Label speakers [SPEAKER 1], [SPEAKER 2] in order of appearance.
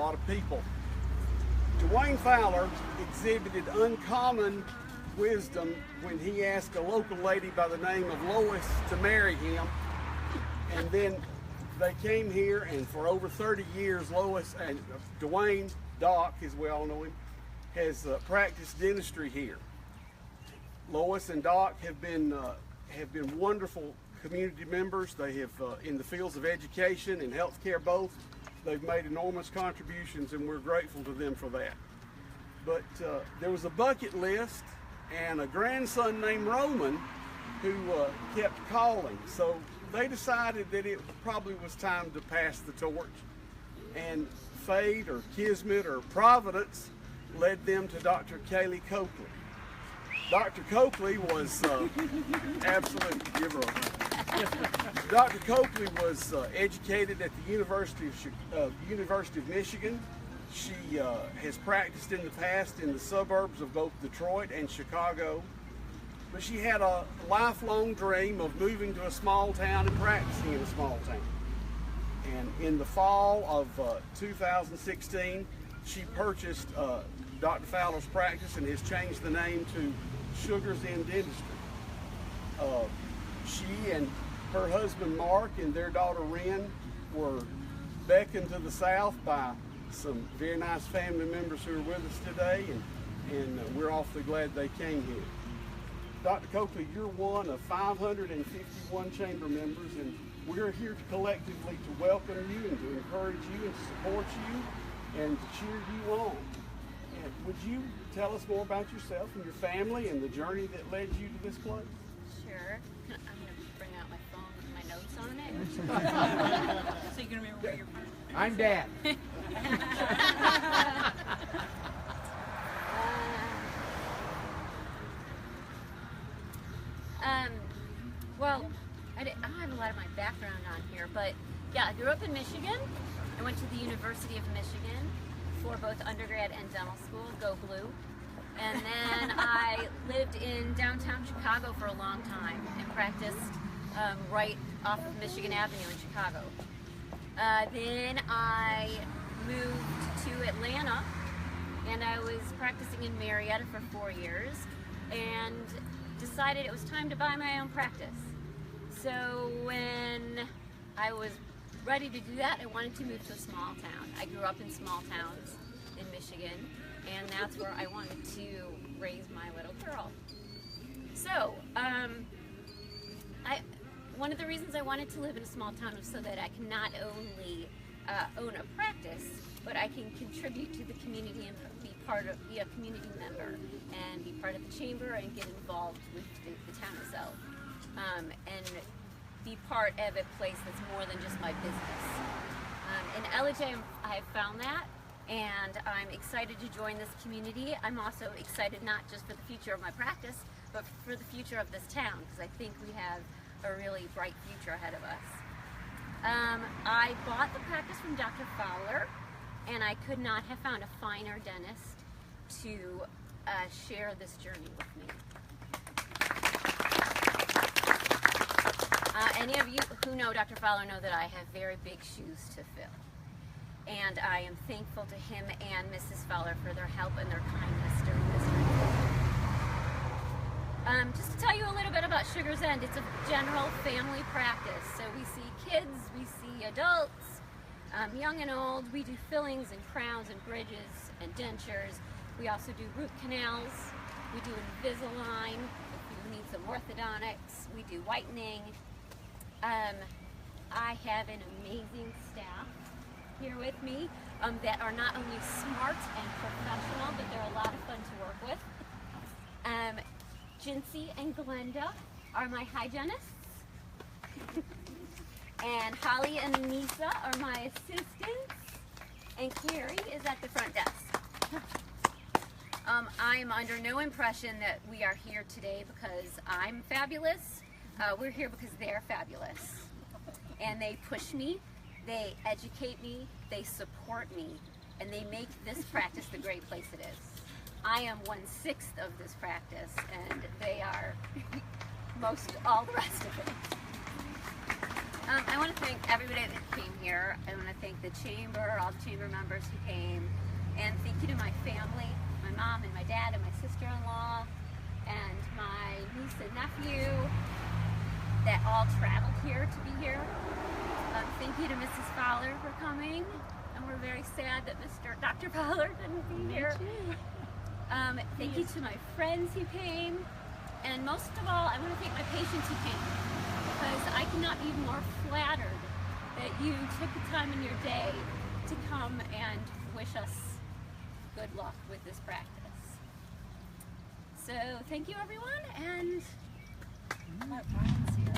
[SPEAKER 1] lot of people. Dwayne Fowler exhibited uncommon wisdom when he asked a local lady by the name of Lois to marry him. And then they came here, and for over 30 years, Lois and Dwayne, Doc, as we all know him, has practiced dentistry here. Lois and Doc have been wonderful community members. They have, in the fields of education and healthcare both, they've made enormous contributions, and we're grateful to them for that. But there was a bucket list and a grandson named Roman who kept calling. So they decided that it probably was time to pass the torch. And fate or kismet or providence led them to Dr. Kalee Coakley. Dr. Coakley was absolutely, give her a hand. Dr. Coakley was educated at the University of Michigan. She has practiced in the past in the suburbs of both Detroit and Chicago. But she had a lifelong dream of moving to a small town and practicing in a small town. And in the fall of 2016, she purchased Dr. Fowler's practice and has changed the name to Sugars in Dentistry. She and her husband Mark and their daughter Wren were beckoned to the south by some very nice family members who are with us today, and we're awfully glad they came here. Dr. Coakley, you're one of 551 chamber members, and we're here collectively to welcome you and to encourage you and to support you and to cheer you on. And would you tell us more about yourself and your family and the journey that led you to this place?
[SPEAKER 2] Sure. I'm going to bring out my phone with my notes on it. So you can remember where you're from.
[SPEAKER 3] I'm Dad.
[SPEAKER 2] Well, I don't have a lot of my background on here, but yeah, I grew up in Michigan. I went to the University of Michigan for both undergrad and dental school, go blue. And then I lived in downtown Chicago for a long time and practiced right off of Michigan Avenue in Chicago. Then I moved to Atlanta, and I was practicing in Marietta for 4 years and decided it was time to buy my own practice. So when I was ready to do that, I wanted to move to a small town. I grew up in small towns in Michigan, and that's where I wanted to raise my little girl. So one of the reasons I wanted to live in a small town was so that I can not only own a practice, but I can contribute to the community and be a community member and be part of the chamber and get involved with the town itself, and be part of a place that's more than just my business. In Ellijay, I have found that, and I'm excited to join this community. I'm also excited not just for the future of my practice, but for the future of this town, because I think we have a really bright future ahead of us. I bought the practice from Dr. Fowler, and I could not have found a finer dentist to share this journey with me. Any of you who know Dr. Fowler know that I have very big shoes to fill. And I am thankful to him and Mrs. Fowler for their help and their kindness during this time. Just to tell you a little bit about Sugar's End, it's a general family practice. So we see kids, we see adults, young and old. We do fillings and crowns and bridges and dentures. We also do root canals. We do Invisalign. If you need some orthodontics, we do whitening. I have an amazing staff here with me that are not only smart and professional, but they're a lot of fun to work with. Jinsey and Glenda are my hygienists. And Holly and Nisa are my assistants. And Carrie is at the front desk. I'm under no impression that we are here today because I'm fabulous. We're here because they're fabulous. And they push me, they educate me, they support me, and they make this practice the great place it is. I am 1/6 of this practice, and they are most all the rest of it. I want to thank everybody that came here. I want to thank the chamber, all the chamber members who came, and thank you to my family, my mom and my dad and my sister-in-law, and my niece and nephew that all traveled here to be here. Thank you to Mrs. Fowler for coming, and we're very sad that Dr. Fowler couldn't be here. Thank you to my friends who came, and most of all, I want to thank my patients who came, because I cannot be more flattered that you took the time in your day to come and wish us good luck with this practice. So thank you, everyone, and let Brian see